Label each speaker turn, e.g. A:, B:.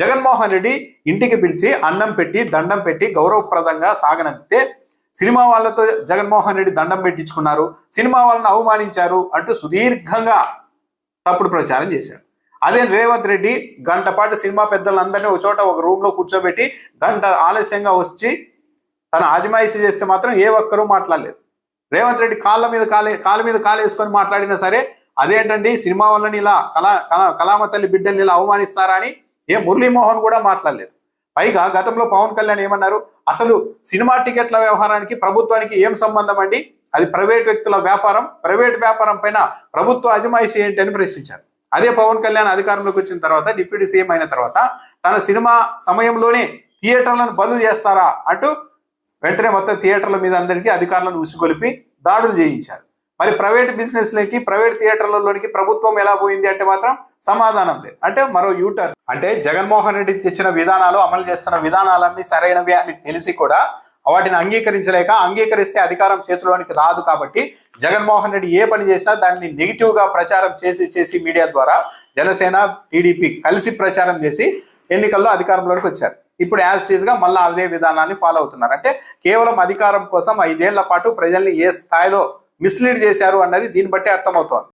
A: జగన్మోహన్ రెడ్డి ఇంటికి పిలిచి అన్నం పెట్టి దండం పెట్టి గౌరవప్రదంగా సాగనంపితే సినిమా వాళ్ళతో జగన్మోహన్ రెడ్డి దండం పెట్టించుకున్నారు, సినిమా వాళ్ళని అవమానించారు అంటూ సుదీర్ఘంగా తప్పుడు ప్రచారం చేశారు. అదే రేవంత్ రెడ్డి గంట పాటు సినిమా పెద్దలందరినీ ఒక చోట ఒక రూమ్ లో కూర్చోబెట్టి గంట ఆలస్యంగా వచ్చి తన ఆజమాయిషీ చేస్తే మాత్రం ఏ ఒక్కరూ మాట్లాడలేదు. రేవంత్ రెడ్డి కాళ్ళ మీద కాలు వేసుకొని మాట్లాడినా సరే అదేంటండి సినిమా వాళ్ళని ఇలా కళామ తల్లి బిడ్డల్ని ఇలా అవమానిస్తారా అని మురళీమోహన్ కూడా మాట్లాడలేదు. పైగా గతంలో పవన్ కళ్యాణ్ ఏమన్నారు, అసలు సినిమా టికెట్ల వ్యవహారానికి ప్రభుత్వానికి ఏం సంబంధం అండి, అది ప్రైవేట్ వ్యక్తుల వ్యాపారం, ప్రైవేట్ వ్యాపారం పైన ప్రభుత్వ అజమాయిషీ ఏంటి అని ప్రశ్నించారు. అదే పవన్ కళ్యాణ్ అధికారంలోకి వచ్చిన తర్వాత డిప్యూటీ సీఎం అయిన తర్వాత తన సినిమా సమయంలోనే థియేటర్లను బంద్ చేస్తారా అంటూ వెంటనే మొత్తం థియేటర్ల మీద అందరికీ అధికారులను ఉసిగొలిపి దాడులు చేయించారు. మరి ప్రైవేట్ బిజినెస్లకి ప్రైవేట్ థియేటర్లలోనికి ప్రభుత్వం ఎలా పోయింది అంటే మాత్రం సమాధానం లేదు. అంటే మరో యూటర్న్. అంటే జగన్మోహన్ రెడ్డి తెచ్చిన విధానాలు, అమలు చేస్తున్న విధానాలన్నీ సరైనవి అని తెలిసి కూడా వాటిని అంగీకరిస్తే అధికారం చేతిలోనికి రాదు. కాబట్టి జగన్మోహన్ రెడ్డి ఏ పని చేసినా దాన్ని నెగిటివ్ గా ప్రచారం చేసి మీడియా ద్వారా జనసేన టీడీపీ కలిసి ప్రచారం చేసి ఎన్నికల్లో అధికారంలోకి వచ్చారు. ఇప్పుడు యాజ్ ఇట్ ఈజ్ గా మళ్ళీ అదే విధానాన్ని ఫాలో అవుతున్నారు. అంటే కేవలం అధికారం కోసం 5 ఏళ్ల పాటు ప్రజల్ని ఏ స్థాయిలో మిస్లీడ్ చేశారు అన్నది దీన్ని బట్టి అర్థమవుతోంది.